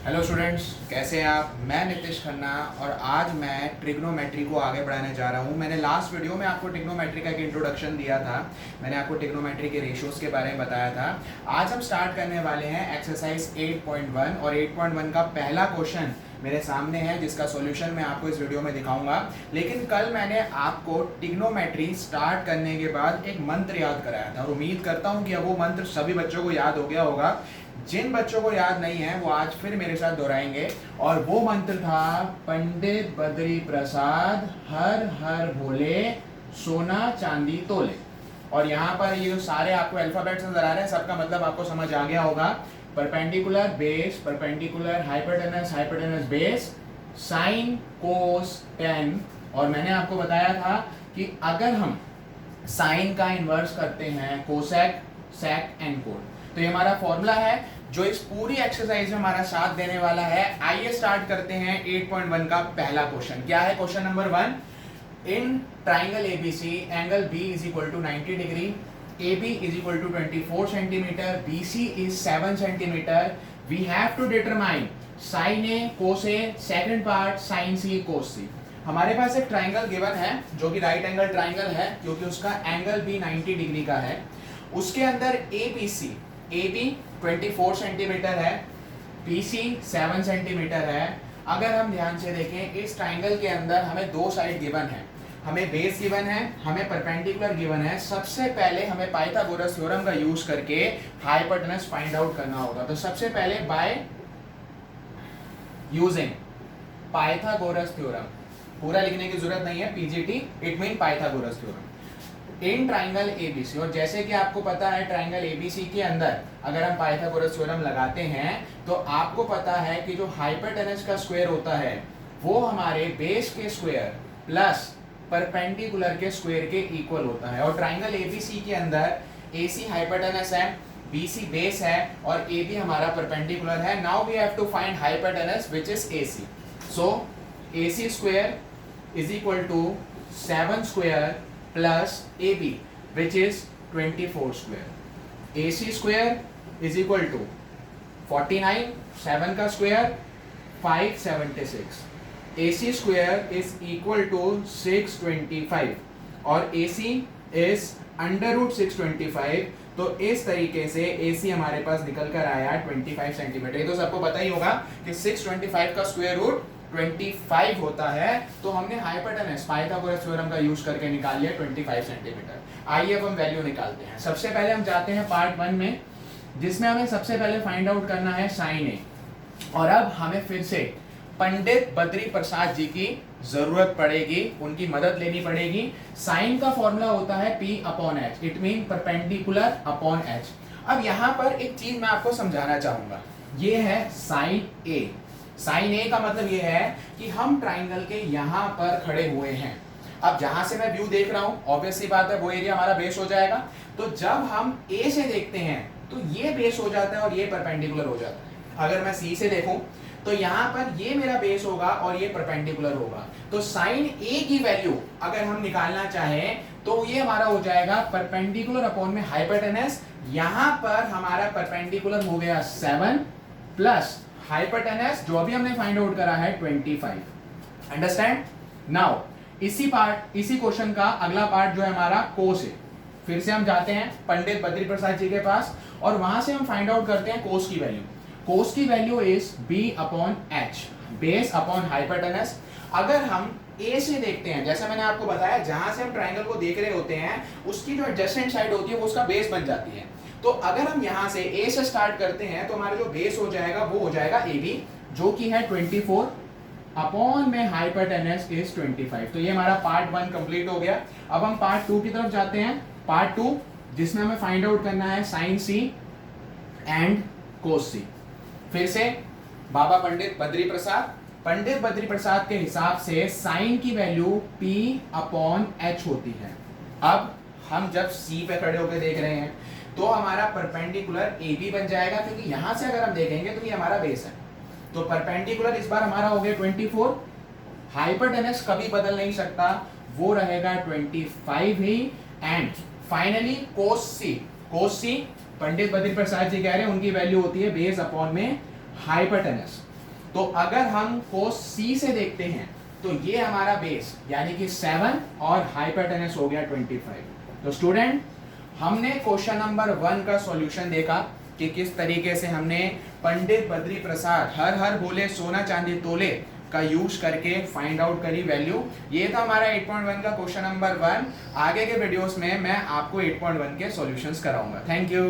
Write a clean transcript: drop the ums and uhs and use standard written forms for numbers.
Hello students, कैसे हैं आप। मैं नितिश खन्ना और आज मैं ट्रिग्नोमेट्री को आगे बढ़ाने जा रहा हूं। मैंने लास्ट वीडियो में आपको ट्रिग्नोमेट्री का एक इंट्रोडक्शन दिया था। मैंने आपको ट्रिग्नोमेट्री के रेशियोज के बारे में बताया था। आज हम स्टार्ट करने वाले हैं एक्सरसाइज 8.1 और 8.1 का पहला क्वेश्चन मेरे सामने है, जिसका सॉल्यूशन मैं आपको इस वीडियो में दिखाऊंगा। लेकिन कल मैंने आपको ट्रिग्नोमेट्री स्टार्ट करने के बाद एक मंत्र याद कराया था और उम्मीद करता हूं कि अब वो मंत्र सभी बच्चों को याद हो गया होगा। जिन बच्चों को याद नहीं है वो आज फिर मेरे साथ दोहराएंगे। और वो मंत्र था, पंडित बद्री प्रसाद हर हर भोले सोना चांदी तोले। और यहाँ पर ये जो सारे आपको अल्फाबेट्स नजर आ रहे हैं, सबका मतलब आपको समझ आ गया होगा। Perpendicular base, perpendicular hypotenuse, hypotenuse base, sine cos ten. और मैंने आपको बताया था कि अगर हम साइन का इन्वर्स करते हैं कोसेक सेक एंड कोट, तो ये हमारा फॉर्मूला है जो इस पूरी एक्सरसाइज में हमारा साथ देने वाला है। आइए स्टार्ट करते हैं 8.1 का पहला क्वेश्चन। क्या है question number 1? In triangle ABC angle B is equal to 90 degree, AB is equal to 24 centimeter, BC is 7 centimeter. We have to determine sin A, cos A, second part sin C, cos C. हमारे पास एक triangle given है जो कि right angle triangle है, क्योंकि उसका angle भी 90 degree का है। उसके अंदर ABC, AB 24 सेंटीमीटर है, BC 7 सेंटीमीटर है। अगर हम ध्यान से देखें, इस ट्राइंगल के अंदर हमें दो साइड गिवन है, हमें बेस गिवन है, हमें परपेंडिकुलर गिवन है। सबसे पहले हमें पाइथागोरस थ्योरम का यूज करके हाइपोटेनस फाइंड आउट करना होगा। तो सबसे पहले बाय यूजिंग पाइथागोरस थ्योरम, पूरा लिखने की जरूरत नहीं है, PGT it mean Pythagoras theorem in triangle ABC. और जैसे कि आपको पता है, ट्राइंगल एबीसी के अंदर अगर हम पाइथागोरस थ्योरम लगाते हैं तो आपको पता है कि जो हाइपोटेनस का स्क्वायर होता है वो हमारे बेस के स्क्वायर प्लस परपेंडिकुलर के स्क्वायर के इक्वल होता है। और ट्राइंगल एबीसी के अंदर AC हाइपोटेनस है, BC बेस है और AB हमारा परपेंडिकुलर है। Now we have to find hypotenuse which is AC। So AC square is equal to 7 square plus AB which is 24 square. AC square is equal to 49, 7 का square 576. AC square is equal to 625 और AC is under root 625। तो इस तरीके से AC हमारे पास निकल कर आया 25 सेंटीमीटर। ये तो सबको पता ही होगा कि 625 का स्क्वायर रूट 25 होता है। तो हमने हाइपोटेनस पाइथागोरस थ्योरम का यूज करके निकाल लिया 25 सेंटीमीटर। आइए अब हम वैल्यू निकालते हैं। सबसे पहले हम जाते हैं पार्ट 1 में, जिसमें हमें सबसे पहले फाइंड आउट करना है साइन ए। और अब हमें फिर से पंडित बद्री प्रसाद जी की जरूरत पड़ेगी, उनकी मदद लेनी पड़ेगी। साइन का फॉर्मूला होता है P upon H, it mean perpendicular upon H। अब यहाँ पर एक चीज मैं आपको समझाना चाहूंगा, ये है साइन ए। साइन ए का मतलब ये है कि हम ट्राइंगल के यहाँ पर खड़े हुए हैं। अब जहां से मैं व्यू देख रहा हूं, ऑब्वियस सी बात है वो एरिया हमारा बेस हो जाएगा। तो जब हम ए से देखते हैं तो ये बेस हो जाता है और ये परपेंडिकुलर हो जाता है। अगर मैं सी से देखूं तो यहाँ पर ये मेरा बेस होगा और ये परपेंडिकुलर होगा। तो साइन ए की वैल्यू अगर हम निकालना चाहें तो ये हमारा हो जाएगा परपेंडिकुलर अपॉन में हाइपोटेनस। यहाँ पर हमारा परपेंडिकुलर हो गया 7 प्लस हाइपोटेनस जो अभी हमने फाइंड आउट करा है 25। अंडरस्टैंड? नाउ इसी क्वेश्चन का अगला पार्ट जो है हमारा कोस है। फिर से हम जाते हैं पंडित बद्री प्रसाद जी के पास और वहां से हम फाइंड आउट करते हैं कोस की वैल्यू। कोस की value is B upon H, base upon hypotenuse. अगर हम A से देखते हैं, जैसा मैंने आपको बताया, जहां से हम ट्राइंगल को देख रहे होते हैं उसकी जो एडजेसेंट साइड होती है वो उसका बेस बन जाती है। तो अगर हम यहाँ से A से स्टार्ट करते हैं तो हमारा जो बेस हो जाएगा वो हो जाएगा AB, जो कि है 24 अपॉन में हाइपोटेनस इज 25। तो ये हमारा पार्ट 1 कंप्लीट हो गया। अब हम पार्ट 2 की तरफ जाते हैं। पार्ट 2 जिसमें हमें फाइंड आउट करना है sine C and cos C। फिर से बाबा पंडित बद्री प्रसाद के हिसाब से साइन की वैल्यू P अपॉन H होती है। अब हम जब C पे खड़े होकर देख रहे हैं तो हमारा परपेंडिकुलर AB बन जाएगा, क्योंकि यहां से अगर हम देखेंगे तो ये हमारा बेस है। तो परपेंडिकुलर इस बार हमारा हो गया 24, हाइपोटेनस कभी बदल नहीं सकता, वो रहेगा 25 ही। And finally cos C Pandit Badri Prasad ji कह रहे हैं उनकी वैल्यू होती है बेस अपॉन में हाइपोटेनस। तो अगर हम कोस सी से देखते हैं तो ये हमारा बेस यानी कि 7 और हाइपोटेनस हो गया 25। तो स्टूडेंट हमने क्वेश्चन नंबर 1 का सॉल्यूशन देखा कि किस तरीके से हमने पंडित बद्री प्रसाद हर हर बोले सोना चांदी तोले का यूज करके फाइंड आउट करी वैल्यू। ये था हमारा 8.1 का क्वेश्चन नंबर 1। आगे के वीडियोस में मैं आपको 8.1 के सॉल्यूशंस कराऊंगा। Thank you.